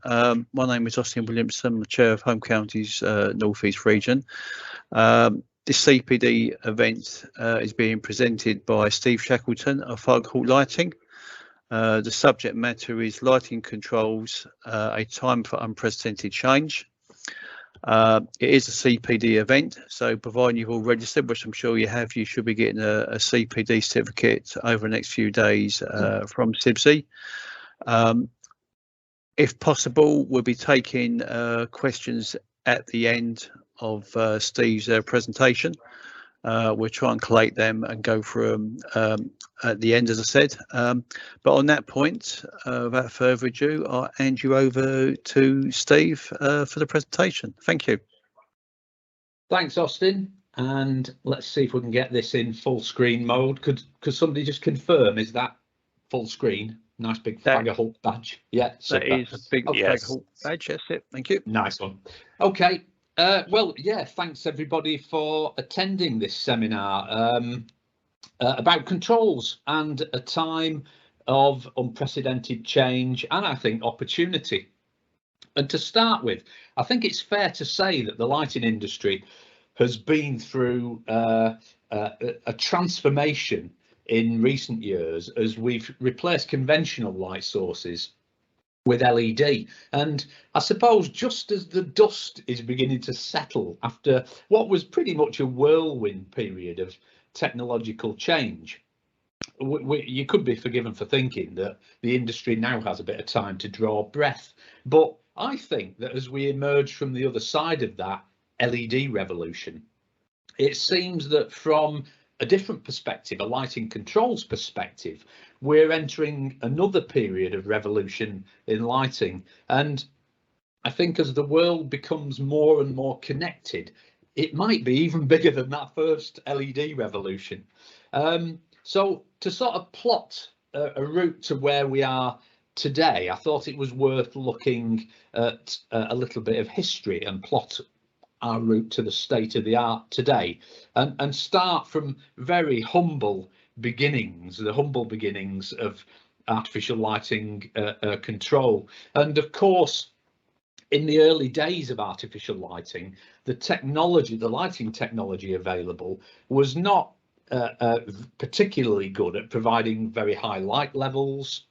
My name is Austin Williamson, I'm the Chair of Home Counties North East Region. This CPD event is being presented by Steve Shackleton of Fagerhult Lighting. The subject matter is lighting controls, a time for unprecedented change. It is a CPD event, so providing you've all registered, which I'm sure you have, you should be getting a CPD certificate over the next few days from CIBSE. If possible, we'll be taking questions at the end of Steve's presentation. We'll try and collate them and go through them at the end, as I said. But on that point, without further ado, I'll hand you over to Steve for the presentation. Thank you. Thanks, Austin. And let's see if we can get this in full screen mode. Could somebody just confirm, is that full screen? Nice big Fagerhult badge. Yeah, that is a big Fagerhult badge. That's it. Thank you. Nice one. Okay. Well, yeah, thanks everybody for attending this seminar about controls and a time of unprecedented change and I think opportunity. And to start with, I think it's fair to say that the lighting industry has been through a transformation in recent years as we've replaced conventional light sources with LED. And I suppose just as the dust is beginning to settle after what was pretty much a whirlwind period of technological change, you could be forgiven for thinking that the industry now has a bit of time to draw breath. But I think that as we emerge from the other side of that LED revolution, it seems that from a different perspective, a lighting controls perspective, we're entering another period of revolution in lighting. And I think as the world becomes more and more connected, it might be even bigger than that first LED revolution. So to sort of plot a route to where we are today, I thought it was worth looking at a little bit of history and plot our route to the state of the art today, and start from very humble beginnings, the humble beginnings of artificial lighting control. And of course, in the early days of artificial lighting, the technology, the lighting technology available was not particularly good at providing very high light levels.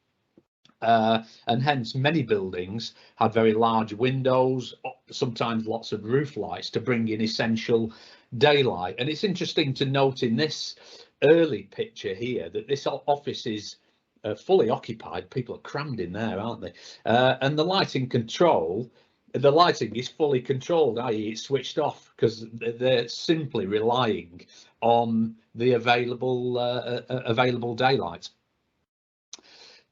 And hence many buildings had very large windows, sometimes lots of roof lights to bring in essential daylight. And it's interesting to note in this early picture here that this office is fully occupied. People are crammed in there, aren't they? And the lighting control, the lighting is fully controlled, i.e. it's switched off because they're simply relying on the available daylight.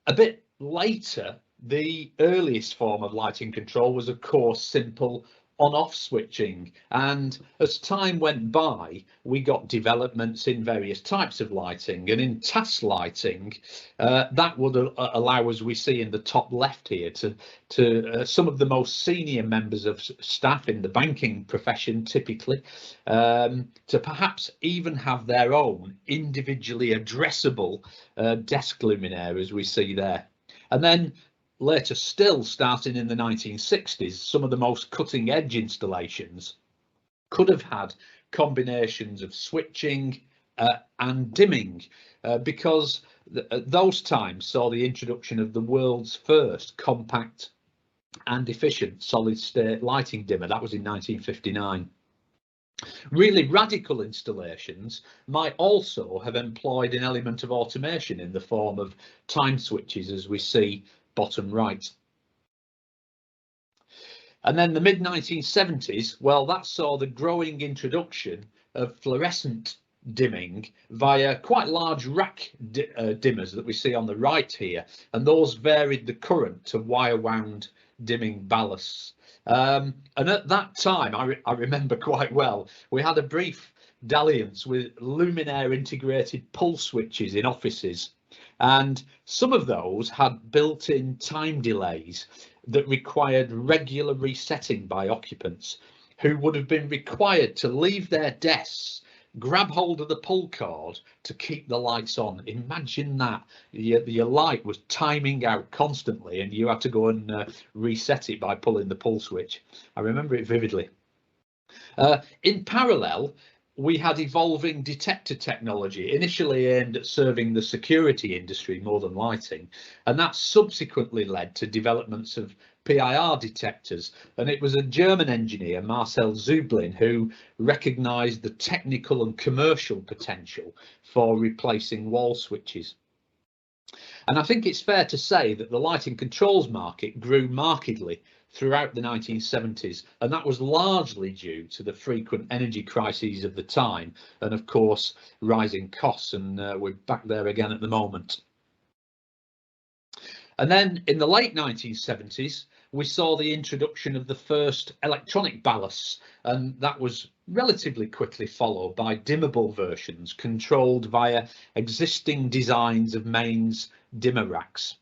A bit later, the earliest form of lighting control was, of course, simple on-off switching. And as time went by, we got developments in various types of lighting. And in task lighting, that would allow, as we see in the top left here, to some of the most senior members of staff in the banking profession, typically, to perhaps even have their own individually addressable desk luminaire, as we see there. And then later still, starting in the 1960s, some of the most cutting edge installations could have had combinations of switching and dimming, because those times saw the introduction of the world's first compact and efficient solid state lighting dimmer. That was in 1959. Really radical installations might also have employed an element of automation in the form of time switches, as we see bottom right. And then the mid-1970s, well, that saw the growing introduction of fluorescent dimming via quite large rack dimmers that we see on the right here, and those varied the current to wire wound dimming ballasts. And at that time, I remember quite well, we had a brief dalliance with luminaire integrated pull switches in offices, and some of those had built-in time delays that required regular resetting by occupants, who would have been required to leave their desks grab hold of the pull cord to keep the lights on. Imagine that. Your light was timing out constantly and you had to go and reset it by pulling the pull switch. I remember it vividly. In parallel, we had evolving detector technology, initially aimed at serving the security industry more than lighting, and that subsequently led to developments of PIR detectors. And it was a German engineer, Marcel Zublin, who recognised the technical and commercial potential for replacing wall switches. And I think it's fair to say that the lighting controls market grew markedly throughout the 1970s, and that was largely due to the frequent energy crises of the time and, of course, rising costs, and we're back there again at the moment. And then in the late 1970s, we saw the introduction of the first electronic ballasts, and that was relatively quickly followed by dimmable versions controlled via existing designs of mains dimmer racks.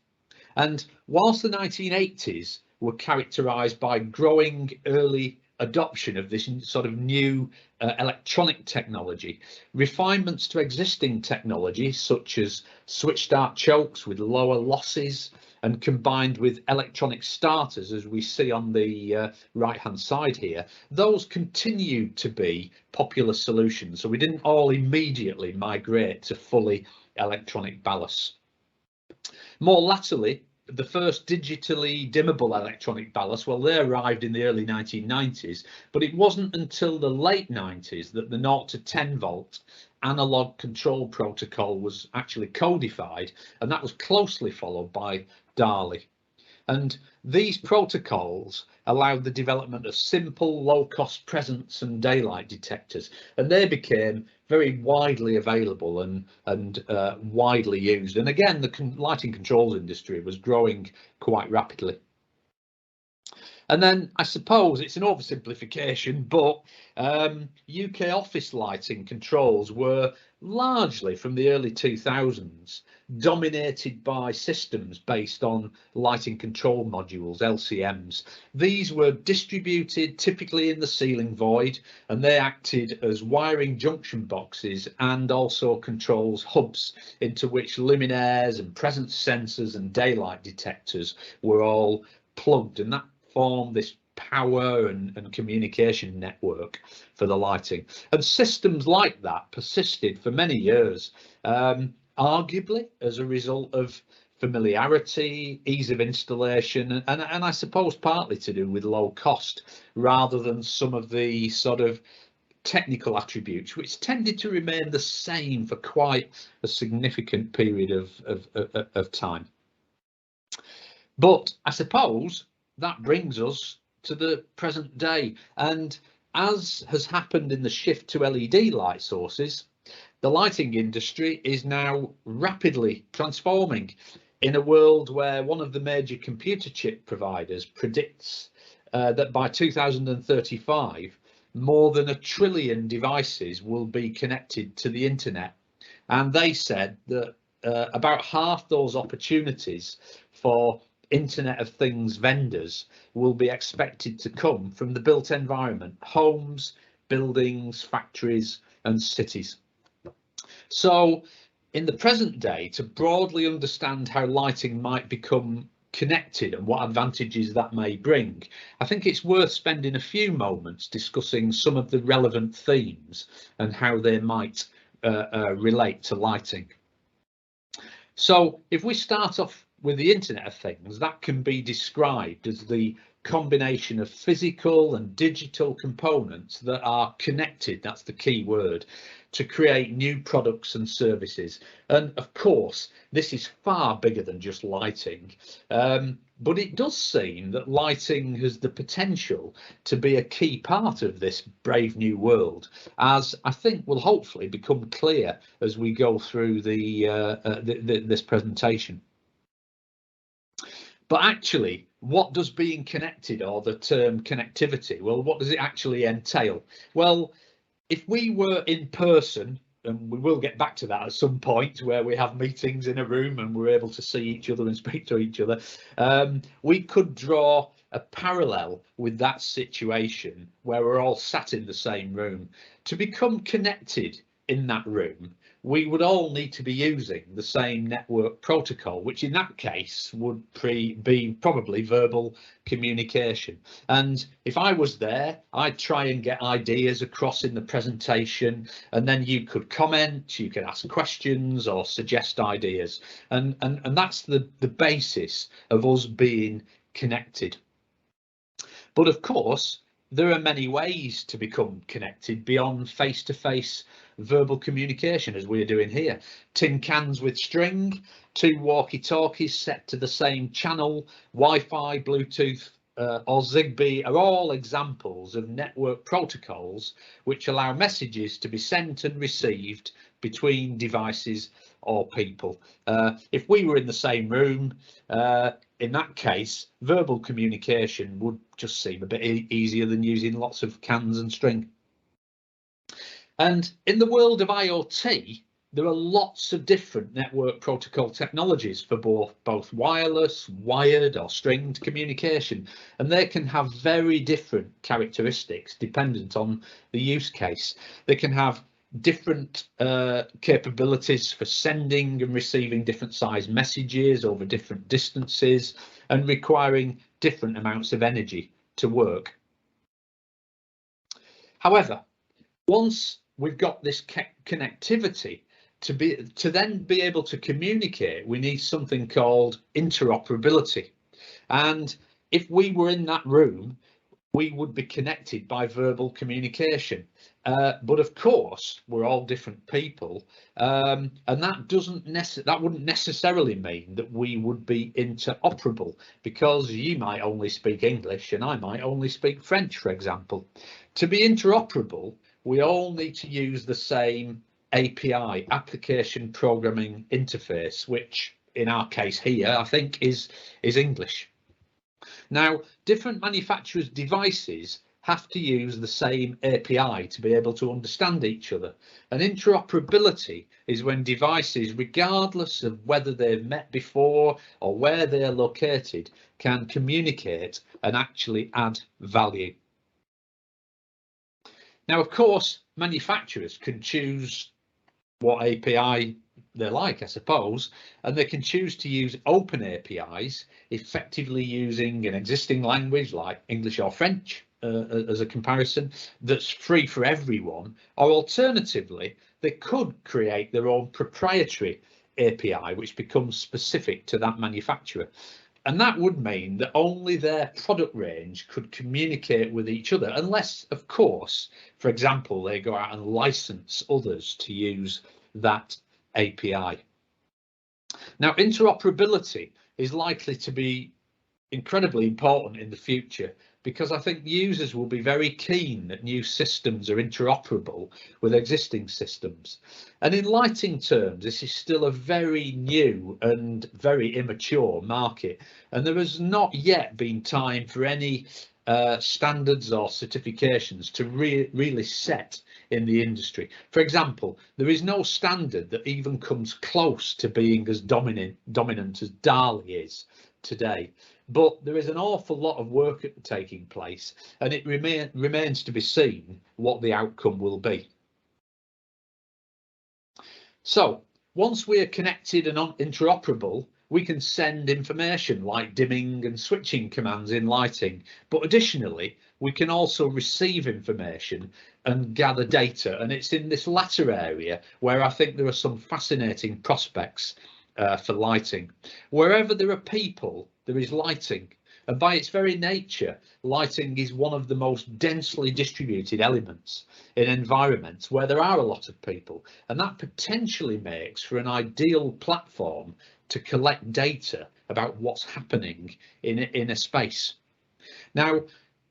And whilst the 1980s were characterised by growing early adoption of this sort of new electronic technology, refinements to existing technology such as switch start chokes with lower losses and combined with electronic starters, as we see on the right hand side here, those continued to be popular solutions. So we didn't all immediately migrate to fully electronic ballasts. More latterly, the first digitally dimmable electronic ballasts, well, they arrived in the early 1990s, but it wasn't until the late 90s that the 0 to 10 volt analog control protocol was actually codified, and that was closely followed by DALI. And these protocols allowed the development of simple, low-cost presence and daylight detectors, and they became very widely available and widely used. And again, the lighting controls industry was growing quite rapidly. And then I suppose it's an oversimplification, but UK office lighting controls were largely from the early 2000s dominated by systems based on lighting control modules, LCMs. These were distributed typically in the ceiling void, and they acted as wiring junction boxes and also controls hubs into which luminaires and presence sensors and daylight detectors were all plugged, and that formed this power and communication network for the lighting. And systems like that persisted for many years, arguably as a result of familiarity, ease of installation, and I suppose partly to do with low cost rather than some of the sort of technical attributes which tended to remain the same for quite a significant period of time. But I suppose that brings us to the present day, and as has happened in the shift to LED light sources, the lighting industry is now rapidly transforming in a world where one of the major computer chip providers predicts that by 2035 more than 1 trillion devices will be connected to the internet, and they said that about half those opportunities for Internet of Things vendors will be expected to come from the built environment, homes, buildings, factories and cities. So in the present day, to broadly understand how lighting might become connected and what advantages that may bring, I think it's worth spending a few moments discussing some of the relevant themes and how they might relate to lighting. So if we start off with the Internet of Things, that can be described as the combination of physical and digital components that are connected, that's the key word, to create new products and services. And of course, this is far bigger than just lighting, but it does seem that lighting has the potential to be a key part of this brave new world, as I think will hopefully become clear as we go through this presentation. But actually, what does being connected, or the term connectivity, well, what does it actually entail? Well, if we were in person, and we will get back to that at some point where we have meetings in a room and we're able to see each other and speak to each other, we could draw a parallel with that situation where we're all sat in the same room. To become connected, in that room, we would all need to be using the same network protocol, which in that case would be probably verbal communication. And if I was there, I'd try and get ideas across in the presentation, and then you could comment, you could ask questions or suggest ideas. And that's the basis of us being connected. But of course, there are many ways to become connected beyond face-to-face verbal communication, as we're doing here. Tin cans with string, 2 walkie-talkies set to the same channel, Wi-Fi, Bluetooth or Zigbee are all examples of network protocols which allow messages to be sent and received between devices or people. If we were in the same room, in that case, verbal communication would just seem a bit easier than using lots of cans and string. And in the world of IoT, there are lots of different network protocol technologies for both wireless, wired or stringed communication, and they can have very different characteristics dependent on the use case. They can have different capabilities for sending and receiving different size messages over different distances and requiring different amounts of energy to work. However, once we've got this connectivity, to then be able to communicate, we need something called interoperability. And if we were in that room, we would be connected by verbal communication. But of course, we're all different people, and that wouldn't necessarily mean that we would be interoperable, because you might only speak English and I might only speak French, for example. To be interoperable, we all need to use the same API, application programming interface, which in our case here, I think is English. Now, different manufacturers' devices have to use the same API to be able to understand each other. And interoperability is when devices, regardless of whether they've met before or where they're located, can communicate and actually add value. Now, of course, manufacturers can choose what API they like, I suppose, and they can choose to use open APIs, effectively using an existing language like English or French as a comparison that's free for everyone, or alternatively, they could create their own proprietary API which becomes specific to that manufacturer. And that would mean that only their product range could communicate with each other, unless, of course, for example, they go out and license others to use that API. Now, interoperability is likely to be incredibly important in the future, because I think users will be very keen that new systems are interoperable with existing systems. And in lighting terms, this is still a very new and very immature market, and there has not yet been time for any standards or certifications to really set in the industry. For example, there is no standard that even comes close to being as dominant as DALI is today. But there is an awful lot of work taking place, and it remains to be seen what the outcome will be. So once we are connected and interoperable, we can send information like dimming and switching commands in lighting, but additionally we can also receive information and gather data, and it's in this latter area where I think there are some fascinating prospects for lighting. Wherever there are people, there is lighting, and by its very nature, lighting is one of the most densely distributed elements in environments where there are a lot of people, and that potentially makes for an ideal platform to collect data about what's happening in a space. Now,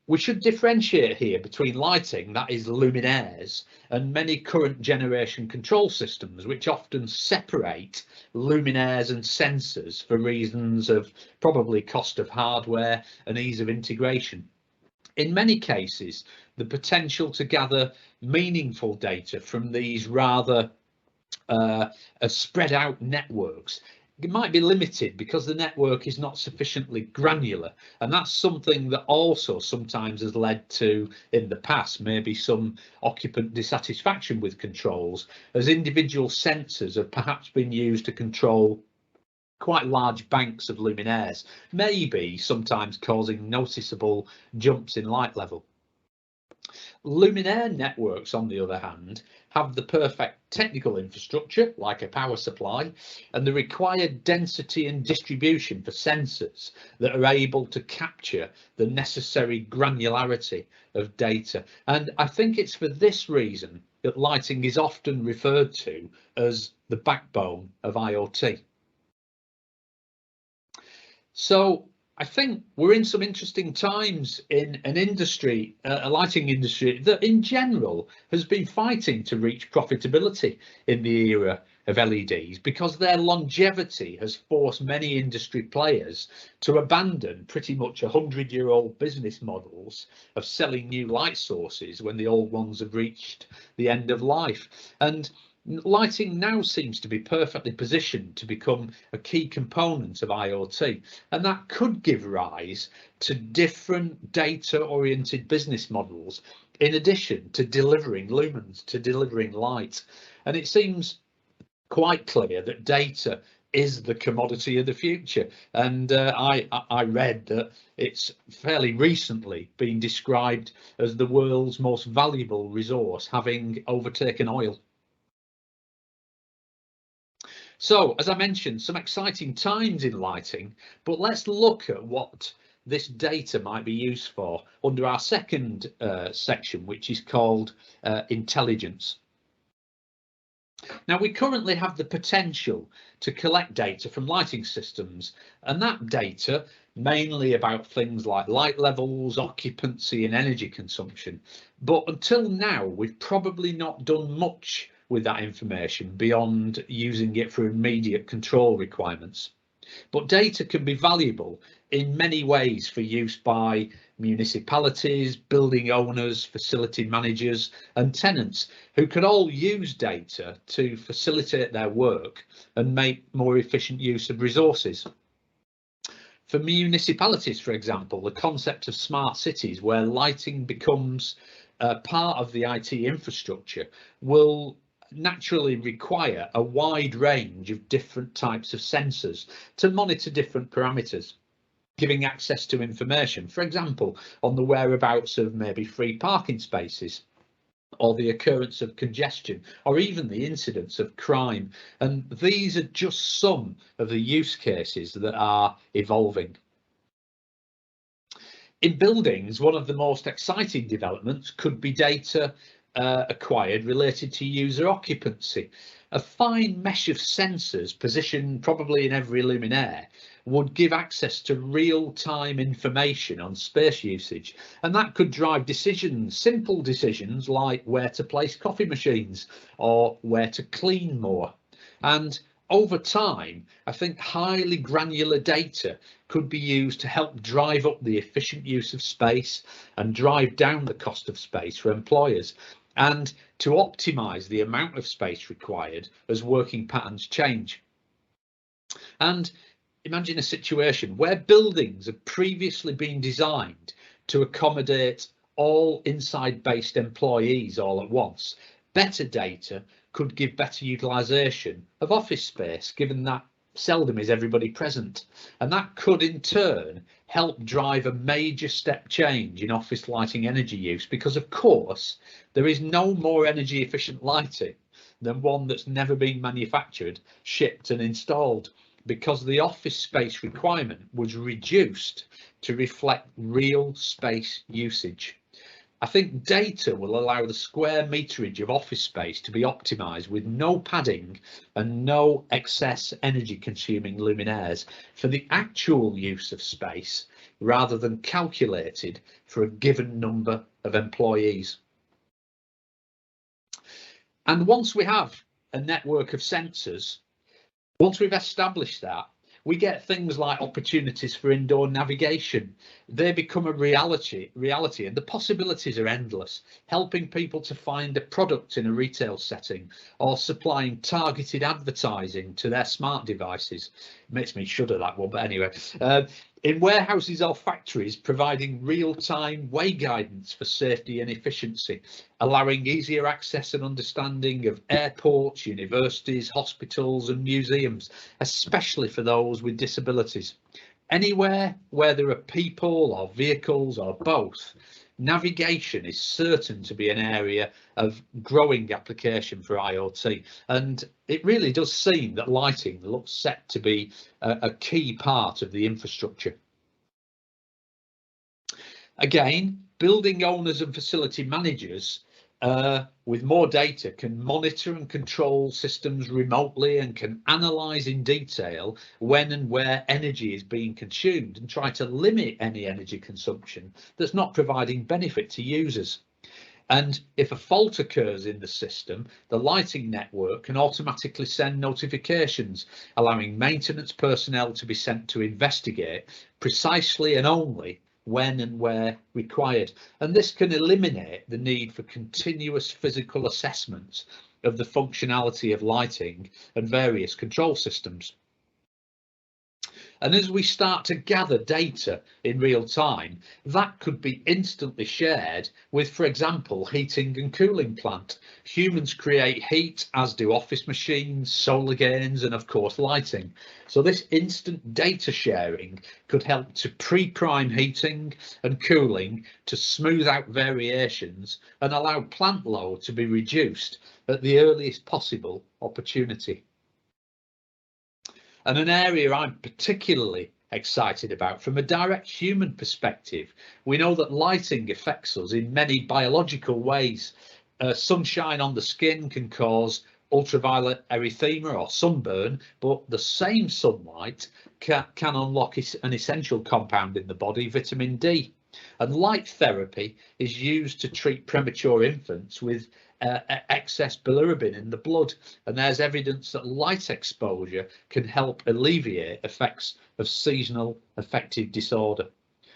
we should differentiate here between lighting, that is luminaires, and many current generation control systems, which often separate luminaires and sensors for reasons of probably cost of hardware and ease of integration. In many cases, the potential to gather meaningful data from these rather spread out networks it might be limited because the network is not sufficiently granular, and that's something that also sometimes has led to, in the past, maybe some occupant dissatisfaction with controls, as individual sensors have perhaps been used to control quite large banks of luminaires, maybe sometimes causing noticeable jumps in light level. Luminaire networks, on the other hand, have the perfect technical infrastructure, like a power supply, and the required density and distribution for sensors that are able to capture the necessary granularity of data. And I think it's for this reason that lighting is often referred to as the backbone of IoT. So I think we're in some interesting times in an industry, a lighting industry, that in general has been fighting to reach profitability in the era of LEDs, because their longevity has forced many industry players to abandon pretty much 100-year-old business models of selling new light sources when the old ones have reached the end of life. And lighting now seems to be perfectly positioned to become a key component of IoT, and that could give rise to different data-oriented business models in addition to delivering lumens, to delivering light. And it seems quite clear that data is the commodity of the future, and I read that it's fairly recently been described as the world's most valuable resource, having overtaken oil. So, as I mentioned, some exciting times in lighting, but let's look at what this data might be used for under our second section, which is called intelligence. Now, we currently have the potential to collect data from lighting systems, and that data mainly about things like light levels, occupancy and energy consumption. But until now, we've probably not done much with that information beyond using it for immediate control requirements. But data can be valuable in many ways for use by municipalities, building owners, facility managers and tenants, who can all use data to facilitate their work and make more efficient use of resources. For municipalities, for example, the concept of smart cities, where lighting becomes part of the IT infrastructure, will naturally require a wide range of different types of sensors to monitor different parameters, giving access to information, for example, on the whereabouts of maybe free parking spaces, or the occurrence of congestion, or even the incidence of crime. And these are just some of the use cases that are evolving. In buildings, one of the most exciting developments could be data acquired related to user occupancy. A fine mesh of sensors positioned probably in every luminaire would give access to real-time information on space usage, and that could drive decisions, simple decisions like where to place coffee machines or where to clean more. And over time, I think highly granular data could be used to help drive up the efficient use of space and drive down the cost of space for employers, and to optimise the amount of space required as working patterns change. And imagine a situation where buildings have previously been designed to accommodate all inside-based employees all at once. Better data could give better utilisation of office space, given that seldom is everybody present, and that could in turn help drive a major step change in office lighting energy use, because of course there is no more energy efficient lighting than one that's never been manufactured, shipped and installed, because the office space requirement was reduced to reflect real space usage. I think data will allow the square meterage of office space to be optimised with no padding and no excess energy consuming luminaires for the actual use of space, rather than calculated for a given number of employees. And once we have a network of sensors, once we've established that, we get things like opportunities for indoor navigation. They become a reality, and the possibilities are endless, helping people to find a product in a retail setting or supplying targeted advertising to their smart devices. It makes me shudder, that one, but anyway. In warehouses or factories, providing real-time way guidance for safety and efficiency, allowing easier access and understanding of airports, universities, hospitals and museums, especially for those with disabilities. Anywhere where there are people or vehicles or both, navigation is certain to be an area of growing application for IoT, and it really does seem that lighting looks set to be a key part of the infrastructure. Again, building owners and facility managers with more data can monitor and control systems remotely and can analyse in detail when and where energy is being consumed and try to limit any energy consumption that's not providing benefit to users. And if a fault occurs in the system, the lighting network can automatically send notifications, allowing maintenance personnel to be sent to investigate precisely and only when and where required. And this can eliminate the need for continuous physical assessments of the functionality of lighting and various control systems. And as we start to gather data in real time, that could be instantly shared with, for example, heating and cooling plant. Humans create heat, as do office machines, solar gains, and of course lighting. So this instant data sharing could help to pre-prime heating and cooling, to smooth out variations and allow plant load to be reduced at the earliest possible opportunity. And an area I'm particularly excited about from a direct human perspective, we know that lighting affects us in many biological ways. Sunshine on the skin can cause ultraviolet erythema or sunburn, but the same sunlight can unlock an essential compound in the body, vitamin D. And light therapy is used to treat premature infants with excess bilirubin in the blood, and there's evidence that light exposure can help alleviate effects of seasonal affective disorder.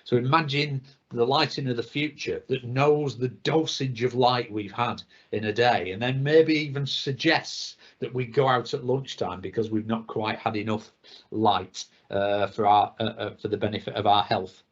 So imagine the lighting of the future that knows the dosage of light we've had in a day, and then maybe even suggests that we go out at lunchtime because we've not quite had enough light for the benefit of our health.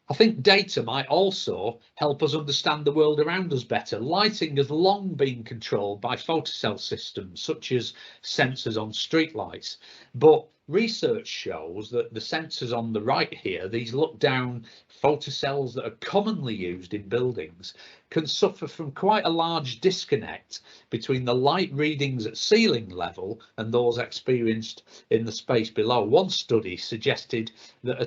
I think data might also help us understand the world around us better. Lighting has long been controlled by photocell systems, such as sensors on streetlights, but research shows that the sensors on the right here, these look-down photocells that are commonly used in buildings, can suffer from quite a large disconnect between the light readings at ceiling level and those experienced in the space below. One study suggested that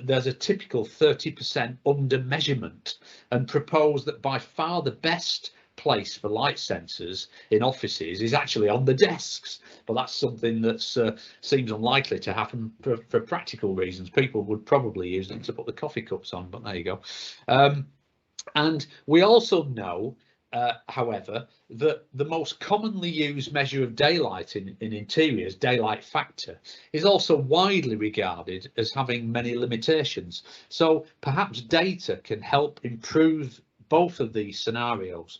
there's a typical 30% under measurement, and proposed that by far the best place for light sensors in offices is actually on the desks. But that's something that seems unlikely to happen for practical reasons. People would probably use them to put the coffee cups on, but there you go. And we also know, however, that the most commonly used measure of daylight in interiors, daylight factor, is also widely regarded as having many limitations. So perhaps data can help improve both of these scenarios.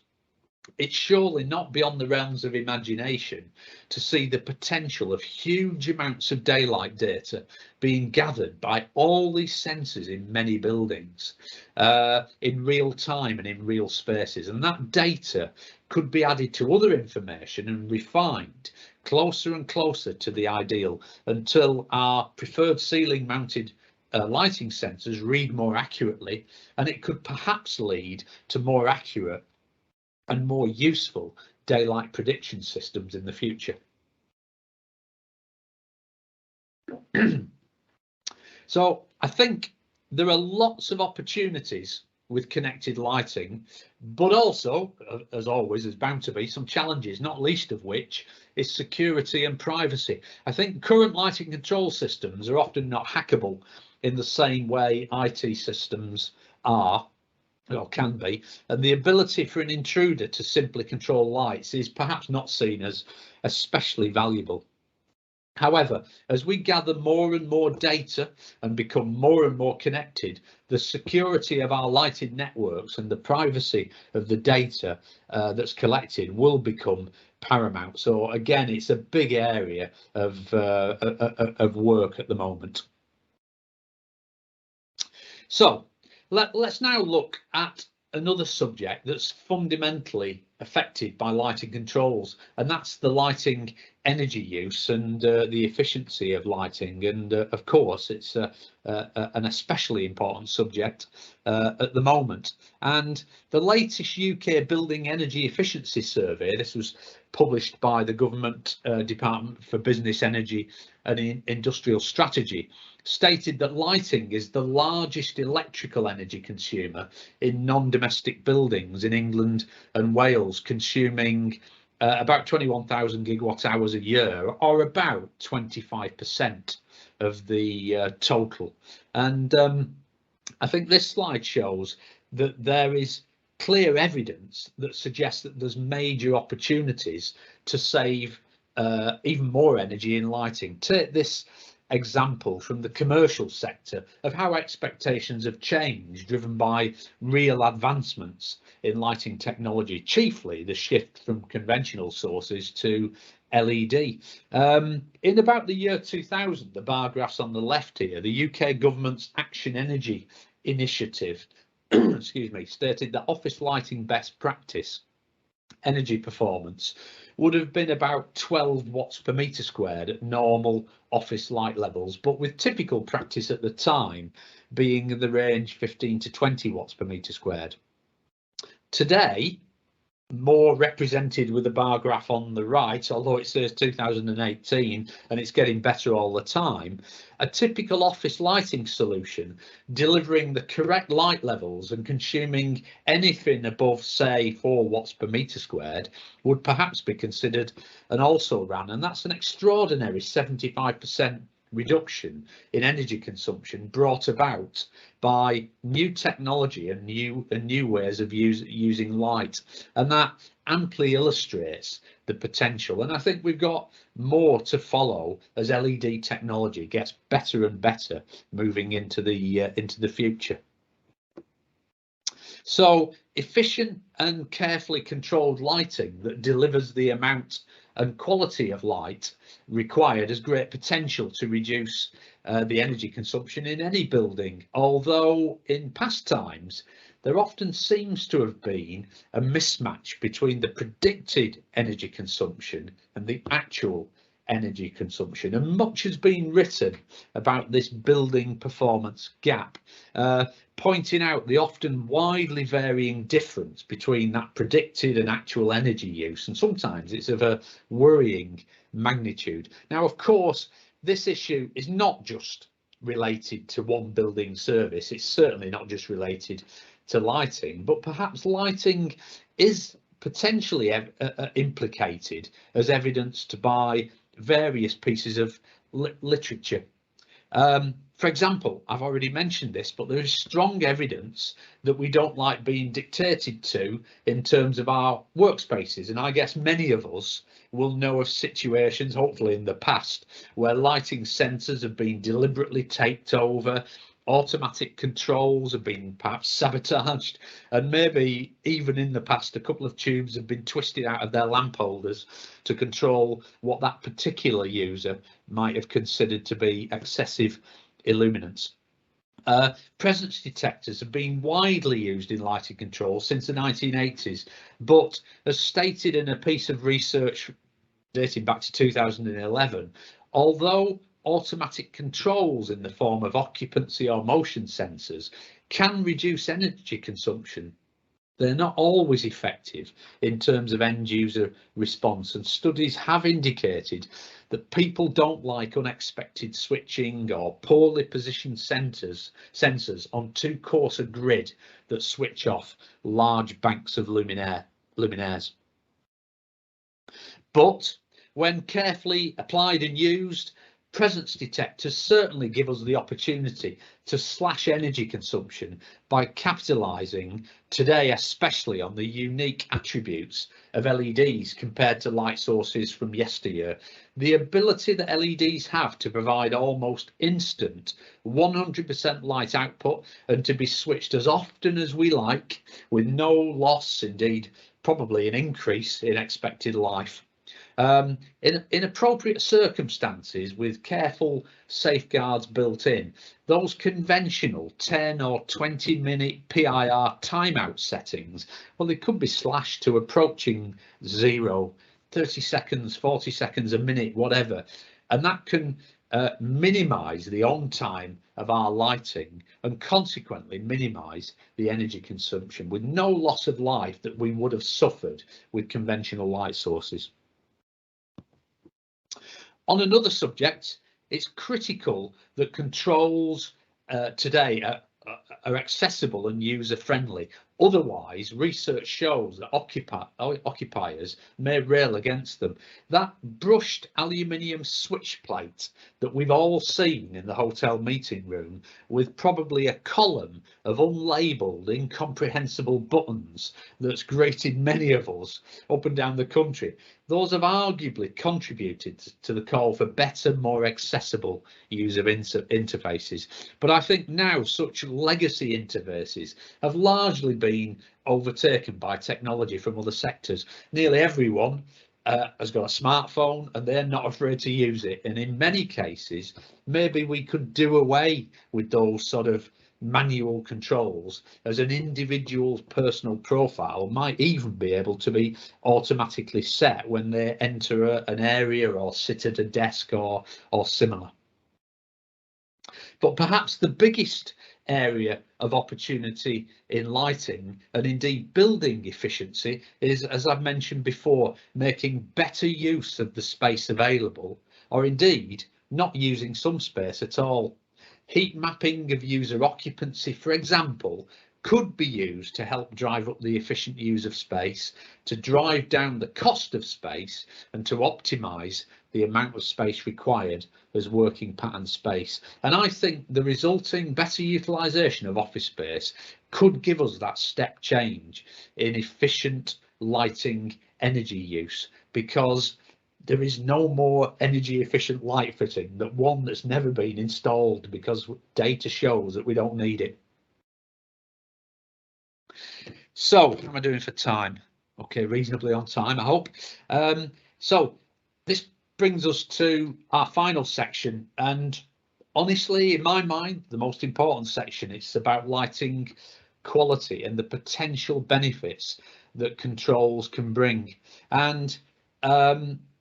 It's surely not beyond the realms of imagination to see the potential of huge amounts of daylight data being gathered by all these sensors in many buildings in real time and in real spaces, and that data could be added to other information and refined closer and closer to the ideal until our preferred ceiling mounted lighting sensors read more accurately, and it could perhaps lead to more accurate and more useful daylight prediction systems in the future. So I think there are lots of opportunities with connected lighting, but also, as always, there's bound to be some challenges, not least of which is security and privacy. I think current lighting control systems are often not hackable in the same way IT systems are, or can be, and the ability for an intruder to simply control lights is perhaps not seen as especially valuable. However, as we gather more and more data and become more and more connected, the security of our lighted networks and the privacy of the data that's collected will become paramount. So again, it's a big area of work at the moment. So let's now look at another subject that's fundamentally affected by lighting controls, and that's the lighting energy use and the efficiency of lighting. And of course, it's an especially important subject at the moment. And the latest UK Building Energy Efficiency Survey, this was published by the Government Department for Business, Energy and Industrial Strategy, stated that lighting is the largest electrical energy consumer in non-domestic buildings in England and Wales, consuming about 21,000 gigawatt hours a year, or about 25% of the total. And I think this slide shows that there is clear evidence that suggests that there's major opportunities to save even more energy in lighting. Take this example from the commercial sector of how expectations have changed, driven by real advancements in lighting technology, chiefly the shift from conventional sources to LED. In about the year 2000, the bar graphs on the left here, the UK government's Action Energy initiative excuse me, stated that office lighting best practice energy performance would have been about 12 watts per metre squared at normal office light levels, but with typical practice at the time being in the range 15 to 20 watts per metre squared. Today, more represented with the bar graph on the right, although it says 2018 and it's getting better all the time, a typical office lighting solution delivering the correct light levels and consuming anything above, say, 4 watts per metre squared would perhaps be considered an also ran, and that's an extraordinary 75% reduction in energy consumption brought about by new technology and new ways of using light, and that amply illustrates the potential. And I think we've got more to follow as LED technology gets better and better moving into the future. So efficient and carefully controlled lighting that delivers the amount and quality of light required has great potential to reduce the energy consumption in any building, although in past times there often seems to have been a mismatch between the predicted energy consumption and the actual energy consumption, and much has been written about this building performance gap, pointing out the often widely varying difference between that predicted and actual energy use, and sometimes it's of a worrying magnitude. Now, of course, this issue is not just related to one building service, it's certainly not just related to lighting, but perhaps lighting is potentially implicated, as evidenced by various pieces of literature. For example, I've already mentioned this, but there is strong evidence that we don't like being dictated to in terms of our workspaces, and I guess many of us will know of situations, hopefully in the past, where lighting sensors have been deliberately taped over, automatic controls have been perhaps sabotaged, and maybe even in the past a couple of tubes have been twisted out of their lamp holders to control what that particular user might have considered to be excessive illuminance. Presence detectors have been widely used in lighting control since the 1980s, but as stated in a piece of research dating back to 2011, although automatic controls in the form of occupancy or motion sensors can reduce energy consumption, they're not always effective in terms of end user response, and studies have indicated that people don't like unexpected switching or poorly positioned sensors on too coarse a grid that switch off large banks of luminaires. But when carefully applied and used, Presence detectors certainly give us the opportunity to slash energy consumption by capitalising today, especially on the unique attributes of LEDs compared to light sources from yesteryear. The ability that LEDs have to provide almost instant 100% light output and to be switched as often as we like with no loss, indeed probably an increase in expected life. In appropriate circumstances, with careful safeguards built in, those conventional 10 or 20 minute PIR timeout settings, well, they could be slashed to approaching zero, 30 seconds, 40 seconds, a minute, whatever. And that can minimise the on time of our lighting and consequently minimise the energy consumption with no loss of life that we would have suffered with conventional light sources. On another subject, it's critical that controls today are accessible and user friendly. Otherwise, research shows that occupiers may rail against them. That brushed aluminium switch plate that we've all seen in the hotel meeting room, with probably a column of unlabelled, incomprehensible buttons that's grated many of us up and down the country, those have arguably contributed to the call for better, more accessible user interfaces. But I think now such legacy interfaces have largely been overtaken by technology from other sectors. Nearly everyone has got a smartphone and they're not afraid to use it. And in many cases, maybe we could do away with those sort of manual controls, as an individual's personal profile might even be able to be automatically set when they enter an area or sit at a desk or similar. But perhaps the biggest area of opportunity in lighting and indeed building efficiency is, as I've mentioned before, making better use of the space available, or indeed not using some space at all. Heat mapping of user occupancy, for example, could be used to help drive up the efficient use of space, to drive down the cost of space and to optimise the amount of space required as working pattern space. And I think the resulting better utilisation of office space could give us that step change in efficient lighting energy use, because there is no more energy efficient light fitting than one that's never been installed, because data shows that we don't need it. So, how am I doing for time? Okay, reasonably on time, I hope. So this brings us to our final section, and honestly, in my mind, the most important section. It's about lighting quality and the potential benefits that controls can bring. And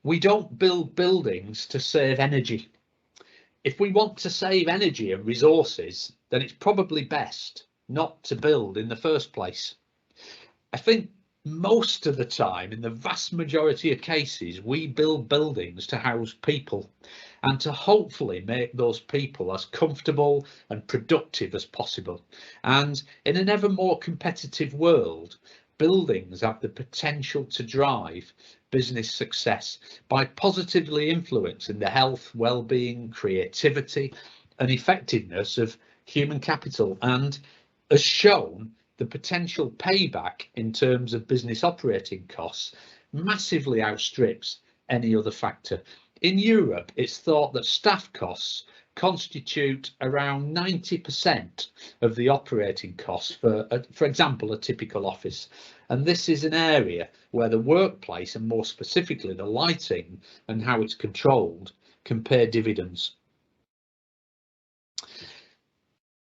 we don't build buildings to save energy. If we want to save energy and resources, then it's probably best not to build in the first place. I think most of the time, in the vast majority of cases, we build buildings to house people and to hopefully make those people as comfortable and productive as possible. And in an ever more competitive world, buildings have the potential to drive business success by positively influencing the health, well-being, creativity and effectiveness of human capital, and as shown, the potential payback in terms of business operating costs massively outstrips any other factor. In Europe, it's thought that staff costs constitute around 90% of the operating costs for example, a typical office. And this is an area where the workplace, and more specifically the lighting and how it's controlled, can pay dividends.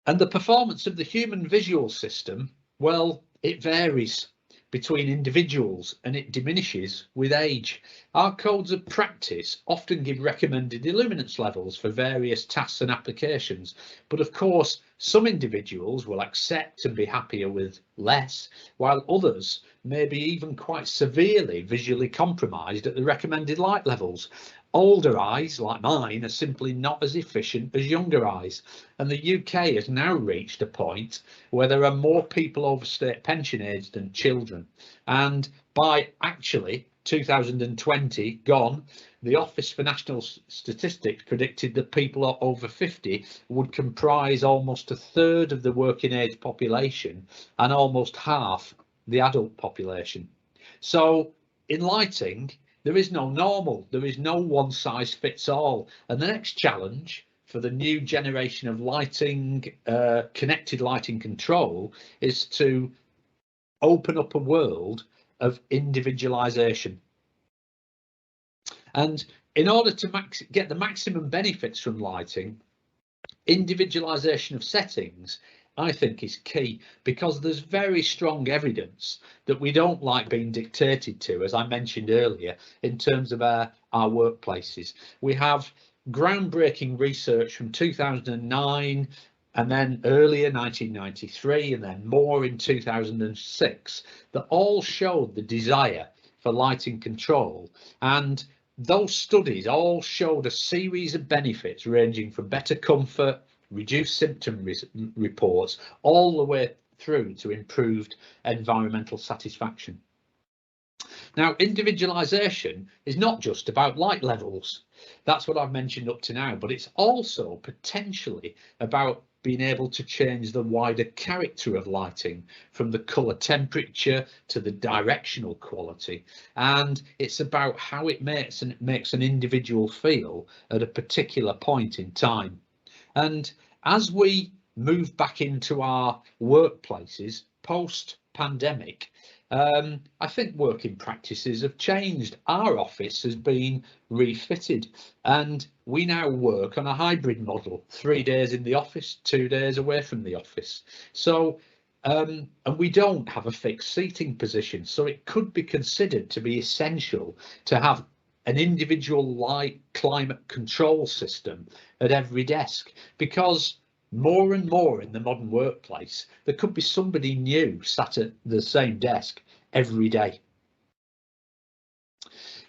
And the performance of the human visual system, well, it varies between individuals and it diminishes with age. Our codes of practice often give recommended illuminance levels for various tasks and applications, but of course some individuals will accept and be happier with less, while others may be even quite severely visually compromised at the recommended light levels. Older eyes, like mine, are simply not as efficient as younger eyes, and the UK has now reached a point where there are more people over state pension age than children, and by actually 2020 gone, the Office for National Statistics predicted that people over 50 would comprise almost a third of the working age population and almost half the adult population. So in lighting, there is no normal, there is no one size fits all. And the next challenge for the new generation of lighting, connected lighting control, is to open up a world of individualization. And in order to get the maximum benefits from lighting, individualization of settings, I think, is key, because there's very strong evidence that we don't like being dictated to, as I mentioned earlier, in terms of our workplaces. We have groundbreaking research from 2009, and then earlier 1993, and then more in 2006, that all showed the desire for lighting control. And those studies all showed a series of benefits ranging from better comfort, reduced symptom reports, all the way through to improved environmental satisfaction. Now, individualization is not just about light levels. That's what I've mentioned up to now, but it's also potentially about being able to change the wider character of lighting, from the colour temperature to the directional quality. And it's about how it makes an individual feel at a particular point in time. And as we move back into our workplaces post-pandemic, I think working practices have changed. Our office has been refitted, and we now work on a hybrid model, 3 days in the office, 2 days away from the office. So, and we don't have a fixed seating position, so it could be considered to be essential to have an individual light climate control system at every desk, because more and more in the modern workplace, there could be somebody new sat at the same desk every day.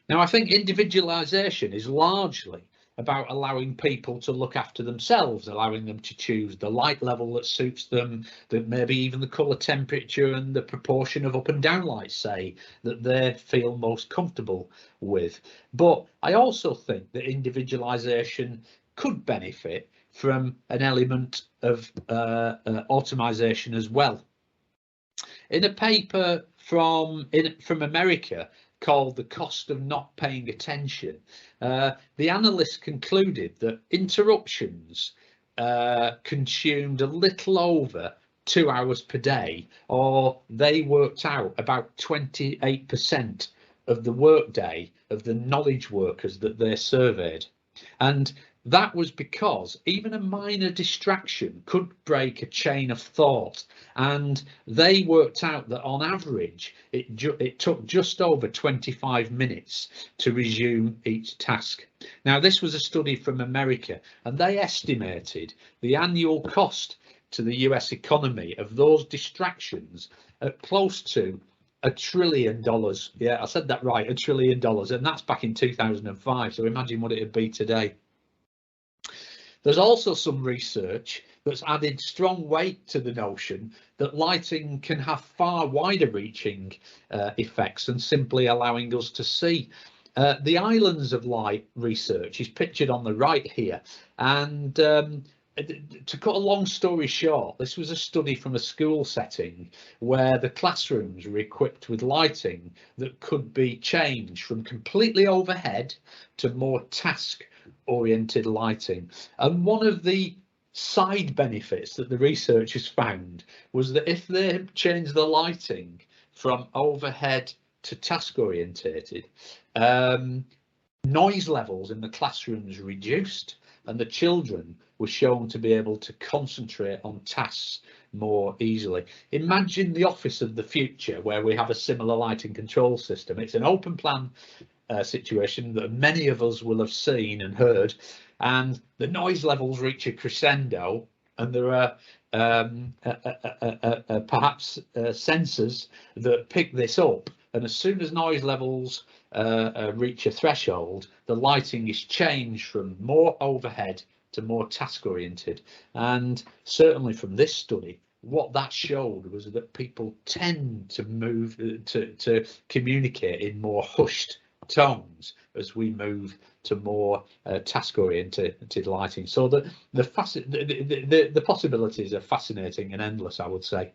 Now, I think individualization is largely about allowing people to look after themselves, allowing them to choose the light level that suits them, that maybe even the colour temperature and the proportion of up and down lights, say, that they feel most comfortable with. But I also think that individualization could benefit from an element of automation as well. In a paper from America called The Cost of Not Paying Attention, the analysts concluded that interruptions consumed a little over 2 hours per day, or they worked out about 28% of the workday of the knowledge workers that they surveyed. And that was because even a minor distraction could break a chain of thought, and they worked out that on average it took just over 25 minutes to resume each task. Now, this was a study from America, and they estimated the annual cost to the US economy of those distractions at close to $1 trillion. Yeah, I said that right, $1 trillion, and that's back in 2005. So imagine what it would be today. There's also some research that's added strong weight to the notion that lighting can have far wider reaching effects than simply allowing us to see. The islands of light research is pictured on the right here, and to cut a long story short, this was a study from a school setting where the classrooms were equipped with lighting that could be changed from completely overhead to more task-oriented lighting. And one of the side benefits that the researchers found was that if they changed the lighting from overhead to task-orientated, noise levels in the classrooms reduced, and the children were shown to be able to concentrate on tasks more easily. Imagine the office of the future where we have a similar lighting control system. It's an open plan situation that many of us will have seen and heard, and the noise levels reach a crescendo, and there are perhaps sensors that pick this up, and as soon as noise levels reach a threshold, the lighting is changed from more overhead to more task oriented. And certainly from this study, what that showed was that people tend to move to communicate in more hushed tones as we move to more task-oriented lighting. So the possibilities are fascinating and endless, I would say.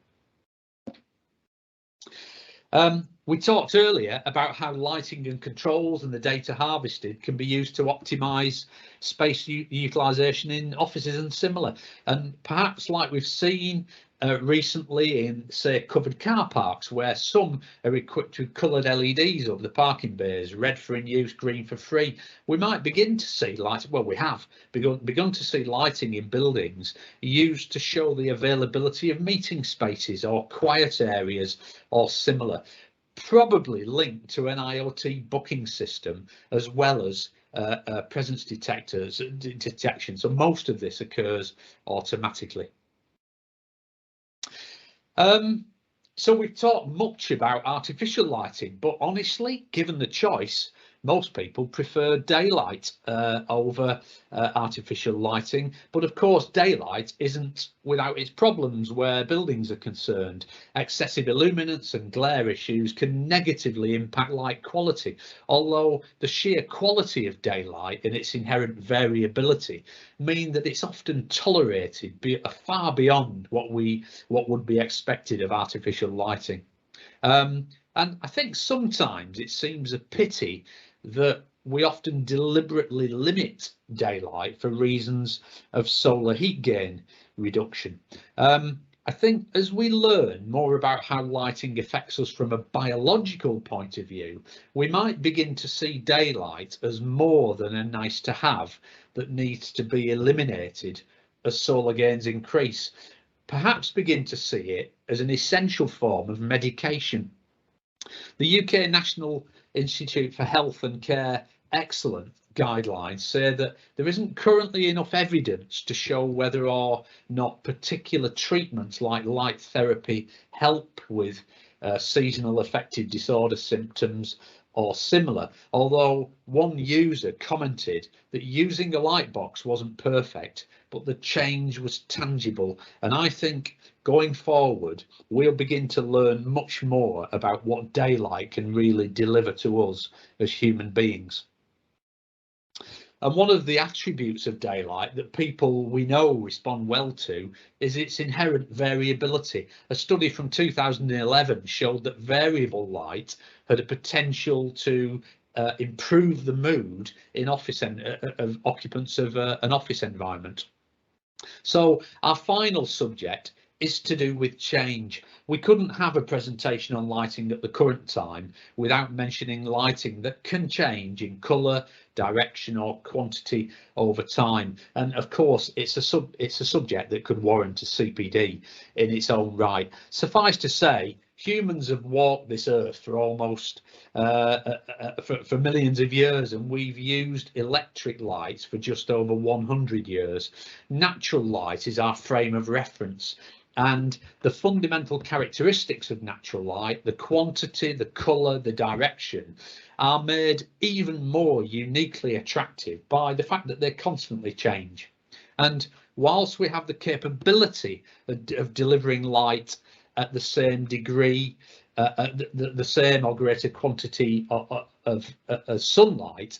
We talked earlier about how lighting and controls and the data harvested can be used to optimise space utilisation in offices and similar. And perhaps like we've seen recently in, say, covered car parks, where some are equipped with coloured LEDs over the parking bays, red for in use, green for free, we might begin to see we have begun to see lighting in buildings used to show the availability of meeting spaces or quiet areas or similar, probably linked to an IoT booking system as well as presence detection. So most of this occurs automatically. So we've talked much about artificial lighting, but honestly, given the choice, most people prefer daylight over artificial lighting. But of course, daylight isn't without its problems where buildings are concerned. Excessive illuminance and glare issues can negatively impact light quality, although the sheer quality of daylight and its inherent variability mean that it's often tolerated far beyond what would be expected of artificial lighting. And I think sometimes it seems a pity that we often deliberately limit daylight for reasons of solar heat gain reduction. I think as we learn more about how lighting affects us from a biological point of view, we might begin to see daylight as more than a nice to have that needs to be eliminated as solar gains increase. Perhaps begin to see it as an essential form of medication. The UK National Institute for Health and Care Excellence guidelines say that there isn't currently enough evidence to show whether or not particular treatments like light therapy help with seasonal affective disorder symptoms or similar, although one user commented that using a light box wasn't perfect, but the change was tangible. And I think going forward, we'll begin to learn much more about what daylight can really deliver to us as human beings. And one of the attributes of daylight that people we know respond well to is its inherent variability. A study from 2011 showed that variable light had a potential to improve the mood in of occupants of an office environment. So our final subject is to do with change. We couldn't have a presentation on lighting at the current time without mentioning lighting that can change in colour, direction or quantity over time. And of course, it's a subject that could warrant a CPD in its own right. Suffice to say, humans have walked this earth for almost for millions of years, and we've used electric lights for just over 100 years. Natural light is our frame of reference, and the fundamental characteristics of natural light, the quantity, the colour, the direction, are made even more uniquely attractive by the fact that they constantly change. And whilst we have the capability of delivering light at the same degree, the same or greater quantity of sunlight,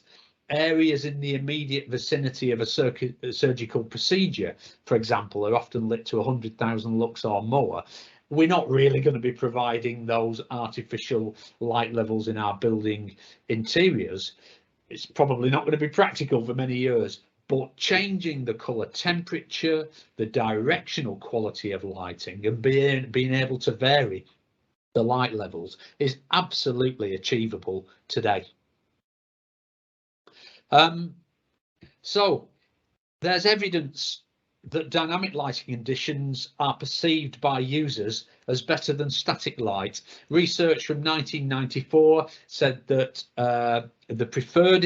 areas in the immediate vicinity of a surgical procedure, for example, are often lit to 100,000 lux or more. We're not really going to be providing those artificial light levels in our building interiors. It's probably not going to be practical for many years, but changing the colour temperature, the directional quality of lighting, and being able to vary the light levels is absolutely achievable today. So there's evidence that dynamic lighting conditions are perceived by users as better than static light. Research from 1994 said that the preferred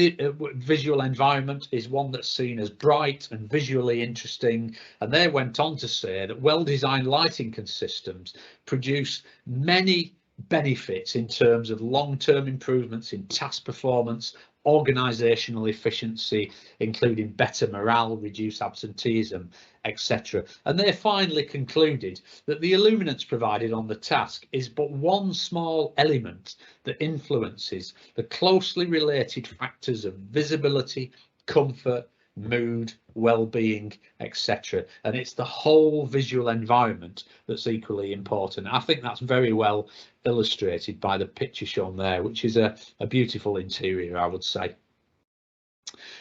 visual environment is one that's seen as bright and visually interesting, and they went on to say that well-designed lighting systems produce many benefits in terms of long-term improvements in task performance, organisational efficiency, including better morale, reduced absenteeism, etc. And they finally concluded that the illuminance provided on the task is but one small element that influences the closely related factors of visibility, comfort, mood, well-being, etc. And it's the whole visual environment that's equally important. I think that's very well illustrated by the picture shown there, which is a beautiful interior, I would say.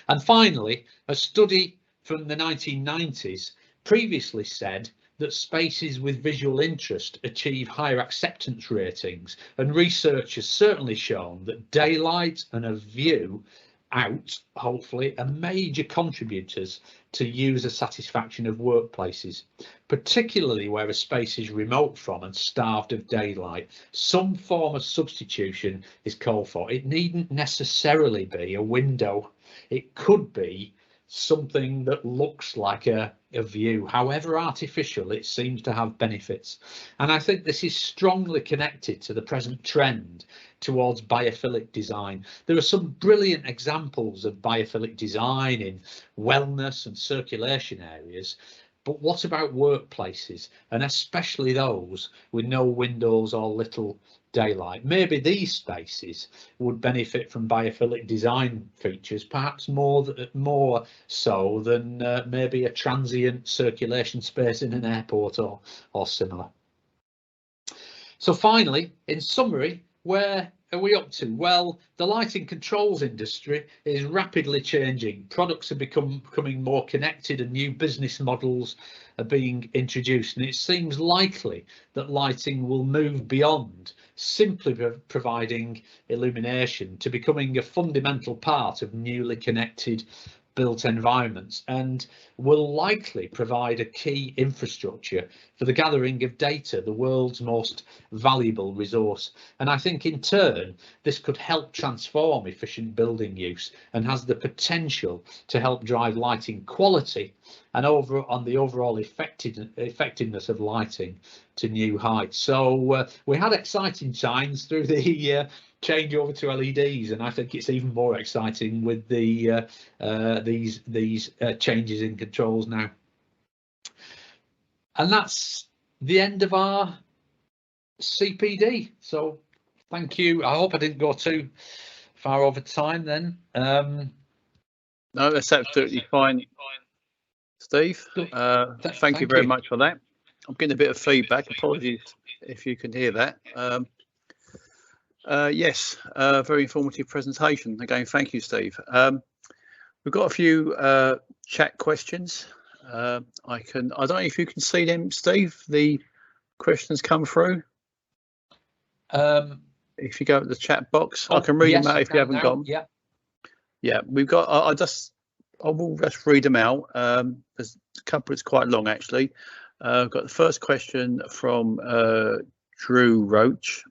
And finally, a study from the 1990s previously said that spaces with visual interest achieve higher acceptance ratings, and research has certainly shown that daylight and a view out, hopefully, are major contributors to user satisfaction of workplaces, particularly where a space is remote from and starved of daylight. Some form of substitution is called for. It needn't necessarily be a window. It could be something that looks like a view. However artificial, it seems to have benefits. And I think this is strongly connected to the present trend towards biophilic design. There are some brilliant examples of biophilic design in wellness and circulation areas. But what about workplaces, and especially those with no windows or little daylight? Maybe these spaces would benefit from biophilic design features, perhaps more so than maybe a transient circulation space in an airport or similar. So finally, in summary, where are we up to? Well, the lighting controls industry is rapidly changing. Products are becoming more connected and new business models are being introduced. And it seems likely that lighting will move beyond simply providing illumination to becoming a fundamental part of newly connected built environments, and will likely provide a key infrastructure for the gathering of data, the world's most valuable resource. And I think in turn this could help transform efficient building use and has the potential to help drive lighting quality and on the overall effectiveness of lighting to new heights. So we had exciting signs through the change over to LEDs, and I think it's even more exciting with the these changes in controls now. And that's the end of our CPD. So thank you. I hope I didn't go too far over time then. No, that's absolutely fine, Steve. Thank you very much for that. I'm getting a bit of feedback. Apologies if you can hear that. Yes, very informative presentation. Again, thank you, Steve. We've got a few chat questions. I don't know if you can see them, Steve. The questions come through. If you go to the chat box, I can read them out if you haven't got them. Yeah, we've got. I will just read them out. There's a couple that's quite long actually. I've got the first question from Drew Roach.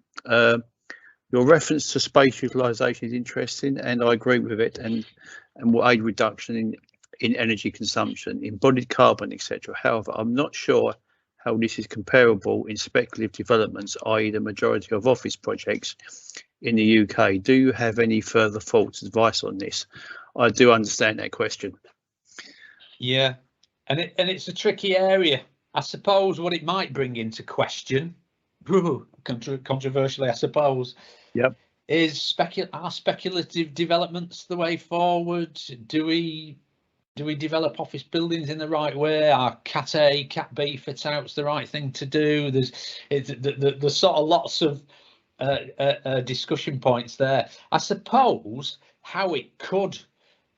Your reference to space utilisation is interesting, and I agree with it, and will aid reduction in energy consumption, embodied carbon, etc. However, I'm not sure how this is comparable in speculative developments, i.e. the majority of office projects in the UK. Do you have any further thoughts, advice on this? I do understand that question. Yeah, and it's a tricky area. I suppose what it might bring into question, controversially, I suppose. Yep. Are speculative developments the way forward? Do we develop office buildings in the right way? Are Cat A, Cat B fit outs the right thing to do? There's sort of lots of discussion points there. I suppose how it could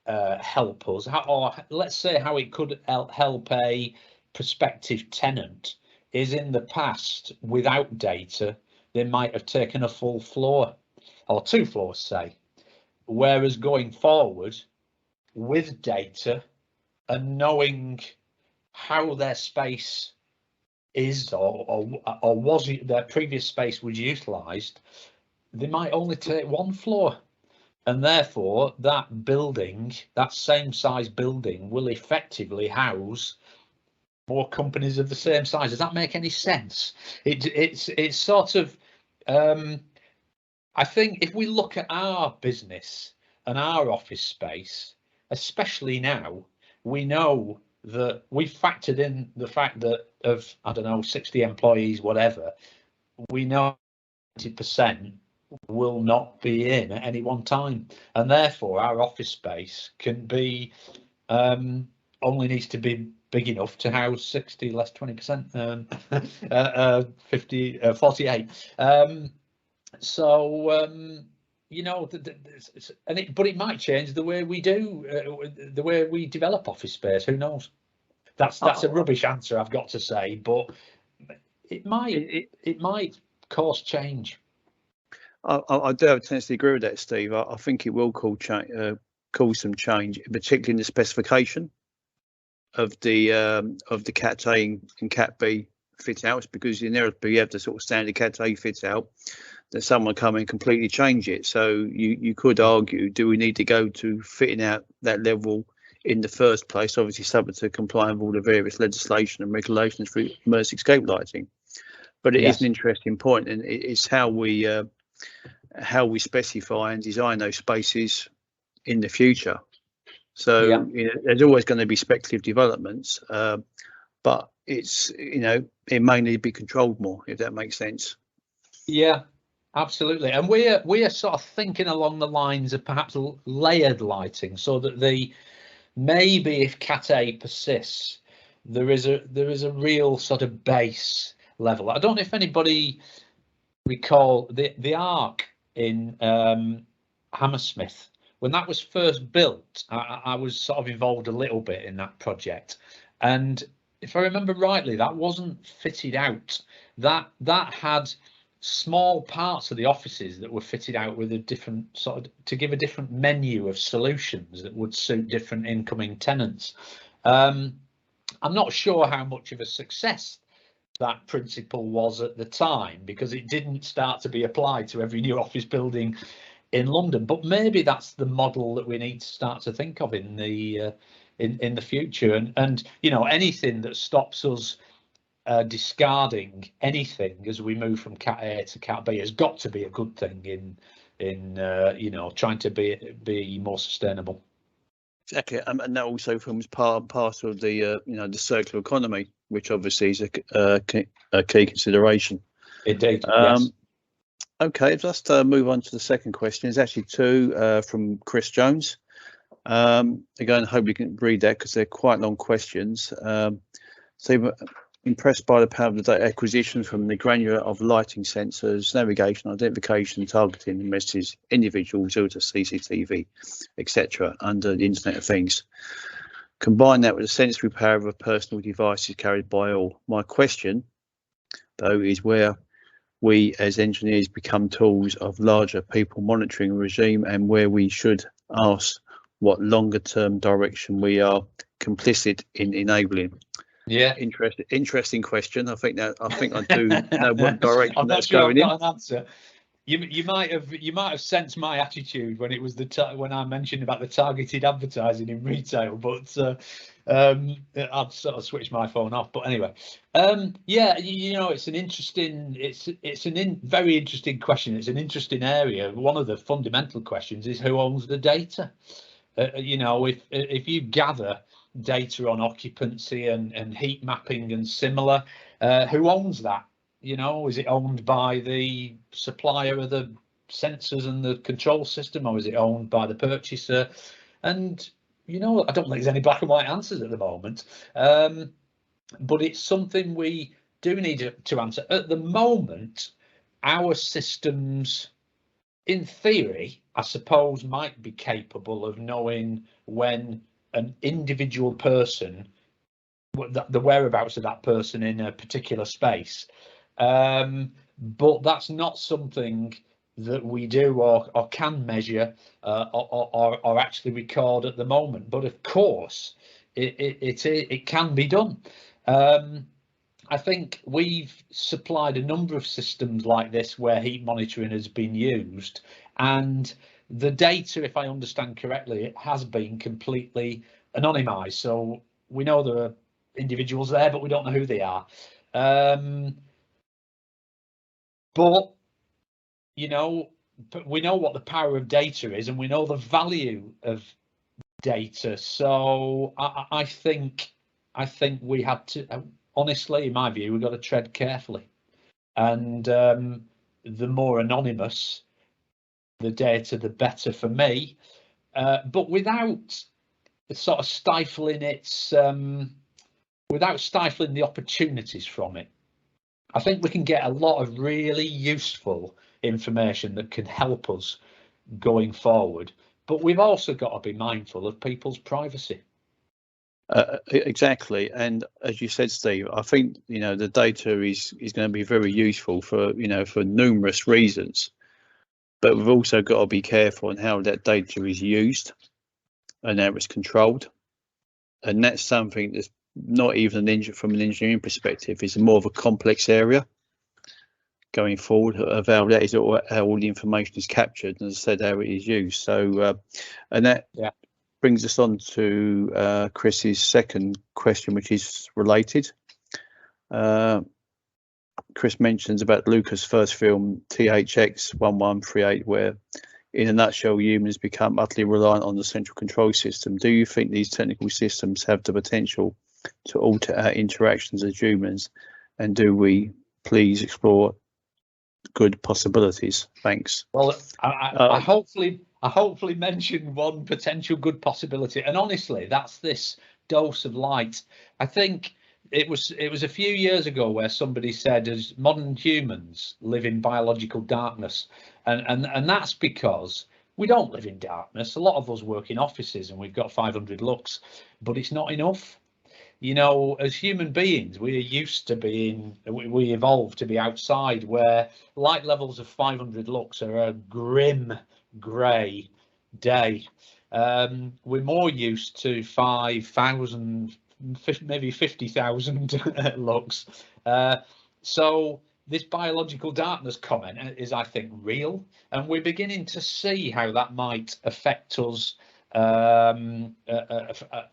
help us, or let's say how it could help a prospective tenant, is in the past, without data, they might have taken a full floor or 2 floors, say, whereas going forward with data and knowing how their space is or was their previous space was utilised, they might only take 1 floor, and therefore that building, that same size building, will effectively house more companies of the same size. Does that make any sense? It's sort of I think if we look at our business and our office space, especially now, we know that we've factored in the fact that of, I don't know, 60 employees, whatever, we know 90% will not be in at any one time, and therefore our office space can be only needs to be big enough to house 60 less 20%, 48. You know, but it might change the way we do, the way we develop office space. Who knows? That's a rubbish answer, I've got to say, but it might cause change. I do have a tendency to agree with that, Steve. I think it will cause some change, particularly in the specification of the Cat A and Cat B fit outs, because inevitably you have the sort of standard Cat A fit out, that someone come and completely change it. So you could argue, do we need to go to fitting out that level in the first place, obviously subject to complying with all the various legislation and regulations for emergency escape lighting? But it is an interesting point, and it's how we specify and design those spaces in the future. So you know, there's always going to be speculative developments, but it's, you know, it may need to be controlled more, if that makes sense. Yeah, absolutely. And we are sort of thinking along the lines of perhaps layered lighting, so that maybe if Cat A persists, there is a real sort of base level. I don't know if anybody recall the Arc in Hammersmith. When that was first built, I was sort of involved a little bit in that project, and if I remember rightly, that wasn't fitted out. That had small parts of the offices that were fitted out with a different sort of, to give a different menu of solutions that would suit different incoming tenants. I'm not sure how much of a success that principle was at the time, because it didn't start to be applied to every new office building in London, but maybe that's the model that we need to start to think of in the future. And you know, anything that stops us discarding anything as we move from Cat A to Cat B has got to be a good thing in you know, trying to be more sustainable. Exactly, and that also forms part and parcel of the you know, the circular economy, which obviously is a key consideration. Indeed. Yes. Okay, just move on to the second question. It's actually two from Chris Jones. Again, I hope you can read that because they're quite long questions. So, impressed by the power of the data acquisition from the granular of lighting sensors, navigation, identification, targeting messages, individuals, to CCTV, etc. under the Internet of Things. Combine that with the sensory power of a personal devices carried by all. My question, though, is where we as engineers become tools of larger people monitoring regime, and where we should ask what longer term direction we are complicit in enabling. Yeah, interesting question. I think I do know what direction I'm not that's sure going I've got an answer. You might have sensed my attitude when it was when I mentioned about the targeted advertising in retail, but I've sort of switched my phone off. But anyway, yeah, you know, it's an interesting, very interesting question. It's an interesting area. One of the fundamental questions is who owns the data. You know, if you gather data on occupancy and heat mapping and similar, who owns that? You know, is it owned by the supplier of the sensors and the control system, or is it owned by the purchaser? And you know, I don't think there's any black and white answers at the moment, but it's something we do need to answer. At the moment, our systems, in theory, I suppose, might be capable of knowing when an individual person, the whereabouts of that person in a particular space, but that's not something that we do or can measure or actually record at the moment. But of course, it can be done. I think we've supplied a number of systems like this where heat monitoring has been used, and the data, if I understand correctly, it has been completely anonymized. So we know there are individuals there, but we don't know who they are. But, you know, we know what the power of data is, and we know the value of data. So I think we had to, honestly, in my view, we've got to tread carefully. And the more anonymous the data, the better for me. But without sort of stifling its, without stifling the opportunities from it. I think we can get a lot of really useful information that can help us going forward, but we've also got to be mindful of people's privacy. Exactly, and as you said, Steve, I think the data is going to be very useful for for numerous reasons, but we've also got to be careful on how that data is used and how it's controlled, and that's something that's not even from an engineering perspective. It's more of a complex area going forward of how that is, how all the information is captured, and as I said, how it is used. So, and that brings us on to Chris's second question, which is related. Chris mentions about Lucas' first film, THX 1138, where, in a nutshell, humans become utterly reliant on the central control system. Do you think these technical systems have the potential to alter our interactions as humans, and do we please explore good possibilities? Thanks. Well, I hopefully mentioned one potential good possibility, and honestly, that's this dose of light. I think it was a few years ago where somebody said, as modern humans live in biological darkness, and that's because we don't live in darkness. A lot of us work in offices and we've got 500 lux, but it's not enough. As human beings, we're used to being, we evolved to be outside, where light levels of 500 lux are a grim grey day. We're more used to 5,000, maybe 50,000 lux. So this biological darkness comment is, I think, real, and we're beginning to see how that might affect us,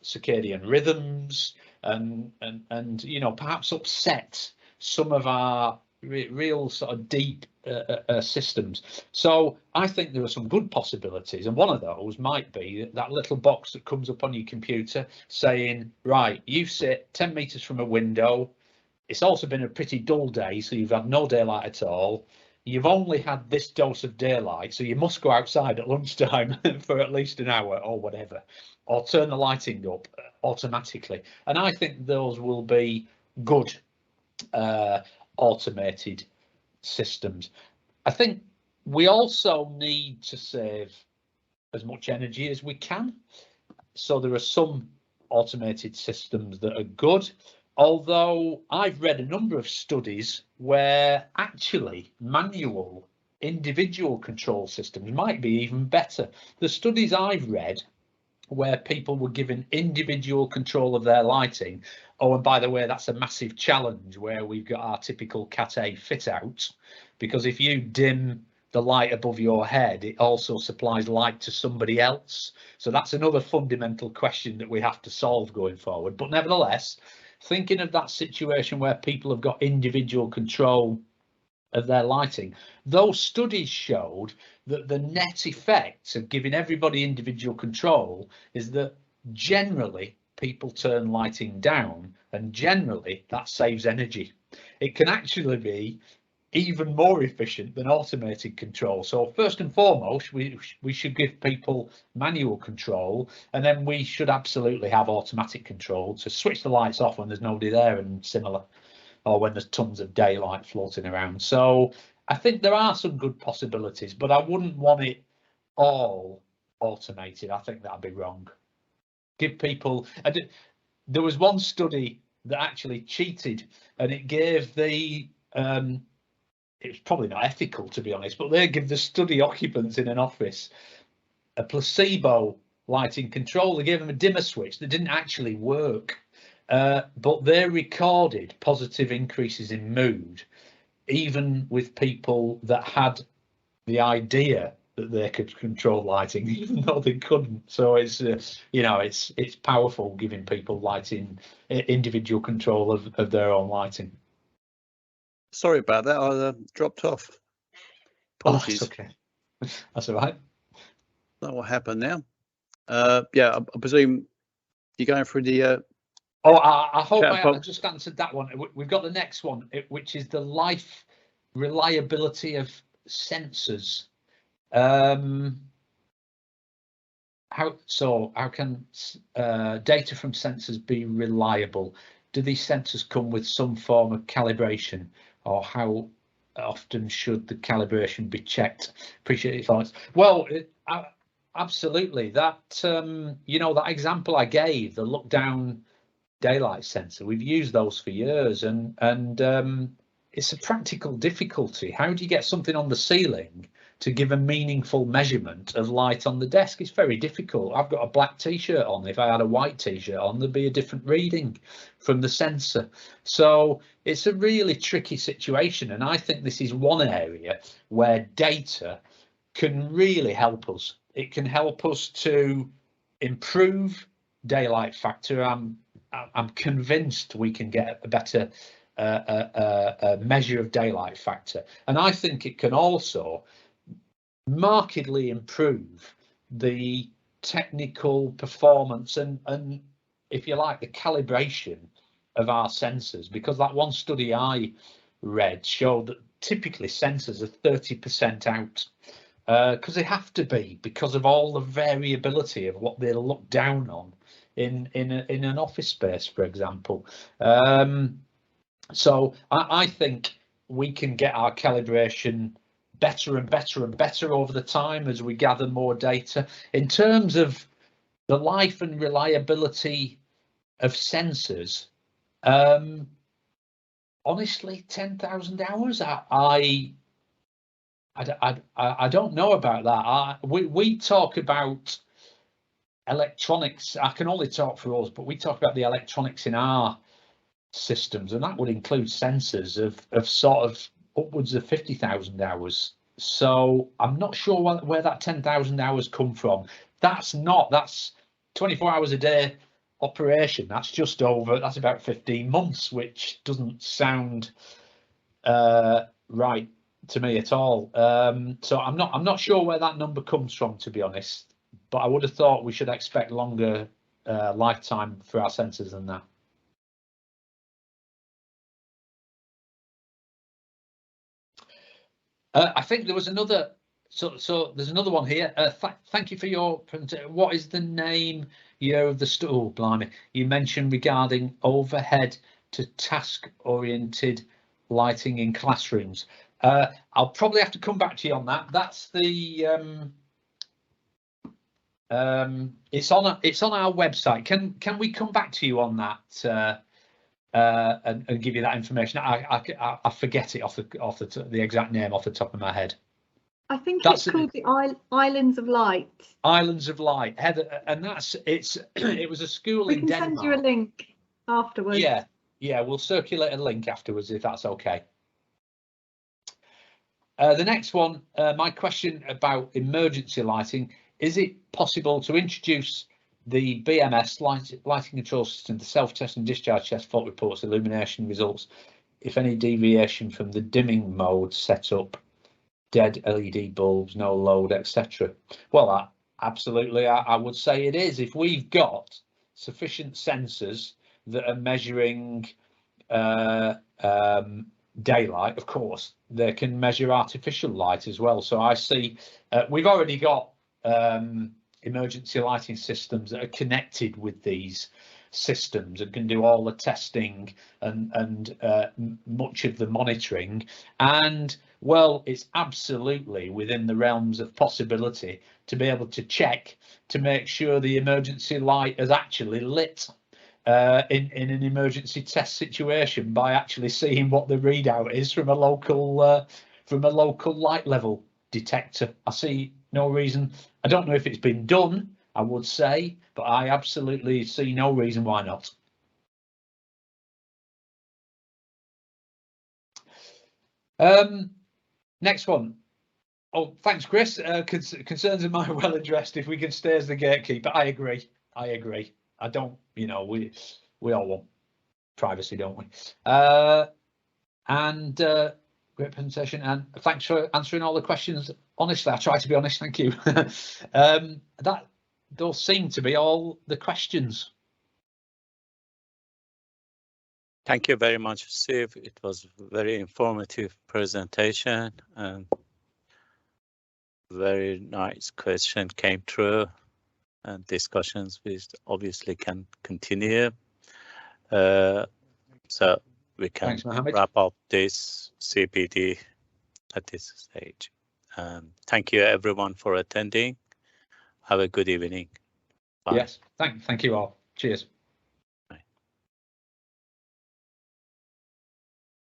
circadian rhythms, and perhaps upset some of our real sort of deep systems. So I think there are some good possibilities, and one of those might be that little box that comes up on your computer saying, right, you sit 10 meters from a window. It's also been a pretty dull day, so you've had no daylight at all. You've only had this dose of daylight, so you must go outside at lunchtime for at least an hour or whatever, or turn the lighting up automatically. And I think those will be good automated systems. I think we also need to save as much energy as we can. So there are some automated systems that are good, although I've read a number of studies where actually manual individual control systems might be even better. The studies I've read where people were given individual control of their lighting. Oh, and by the way, that's a massive challenge where we've got our typical Cat A fit out, because if you dim the light above your head, it also supplies light to somebody else. So that's another fundamental question that we have to solve going forward. But nevertheless, thinking of that situation where people have got individual control of their lighting, those studies showed that the net effect of giving everybody individual control is that generally people turn lighting down, and generally that saves energy. It can actually be even more efficient than automated control. So first and foremost, we should give people manual control, and then we should absolutely have automatic control to switch the lights off when there's nobody there and similar, or when there's tons of daylight floating around. So I think there are some good possibilities, but I wouldn't want it all automated. I think that'd be wrong. Give people, there was one study that actually cheated, and it gave the it's probably not ethical, to be honest, but they give the study occupants in an office a placebo lighting control. They gave them a dimmer switch that didn't actually work, but they recorded positive increases in mood, even with people that had the idea that they could control lighting, even though they couldn't. So it's it's powerful, giving people lighting, individual control of their own lighting. Sorry about that, I dropped off. Apologies. Oh, okay. That's all right. That will happen now. Yeah, I presume you're going through the. Oh, I hope I box. just answered that one. We've got the next one, which is the life reliability of sensors. How can data from sensors be reliable? Do these sensors come with some form of calibration, or how often should the calibration be checked? Appreciate your thoughts. Well, absolutely. That that example I gave, the look down daylight sensor, we've used those for years, and it's a practical difficulty. How do you get something on the ceiling to give a meaningful measurement of light on the desk? It's very difficult. I've got a black t-shirt on. If I had a white t-shirt on, there'd be a different reading from the sensor. So it's a really tricky situation, and I think this is one area where data can really help us. It can help us to improve daylight factor. I'm convinced we can get a better measure of daylight factor, and I think it can also markedly improve the technical performance and if you like, the calibration of our sensors, because that one study I read showed that typically sensors are 30% out, because they have to be, because of all the variability of what they look down on in an office space, for example. So I think we can get our calibration better and better and better over the time as we gather more data. In terms of the life and reliability of sensors, honestly, 10,000 hours, I don't know about that. We talk about electronics. I can only talk for us, but we talk about the electronics in our systems, and that would include sensors of sort of upwards of 50,000 hours. So I'm not sure where that 10,000 hours come from. That's 24 hours a day operation. That's about 15 months, which doesn't sound right to me at all. So I'm not sure where that number comes from, to be honest, but I would have thought we should expect longer lifetime for our sensors than that. I think there was another. So there's another one here. Thank you for your presentation. What is the name of the stool? Blimey, you mentioned regarding overhead to task-oriented lighting in classrooms. I'll probably have to come back to you on that. That's the. It's on our website. Can we come back to you on that? And give you that information. I forget it off the exact name off the top of my head. I think it's called the Islands of Light. Islands of Light, Heather, and it was a school in Denmark. We can send you a link afterwards. Yeah, we'll circulate a link afterwards if that's okay. The next one, my question about emergency lighting: is it possible to introduce the BMS lighting control system, the self-test and discharge test fault reports, illumination results, if any deviation from the dimming mode setup, dead LED bulbs, no load, etc.? Well, absolutely, I would say it is. If we've got sufficient sensors that are measuring daylight, of course, they can measure artificial light as well. So I see we've already got emergency lighting systems that are connected with these systems and can do all the testing and much of the monitoring. And well, it's absolutely within the realms of possibility to be able to check to make sure the emergency light is actually lit in an emergency test situation by actually seeing what the readout is from a local light level detector. I see no reason. I don't know if it's been done, I would say, but I absolutely see no reason why not. Next one. Oh, thanks, Chris. Concerns of mine well addressed. If we can stay as the gatekeeper, I agree. I don't, we all want privacy, don't we? And Great presentation, and thanks for answering all the questions. Honestly, I try to be honest. Thank you. Those seem to be all the questions. Thank you very much, Steve. It was a very informative presentation and very nice question came through, and discussions we obviously can continue. So we can wrap up this CPD at this stage. Thank you everyone for attending. Have a good evening. Bye. Yes, thank you all. Cheers.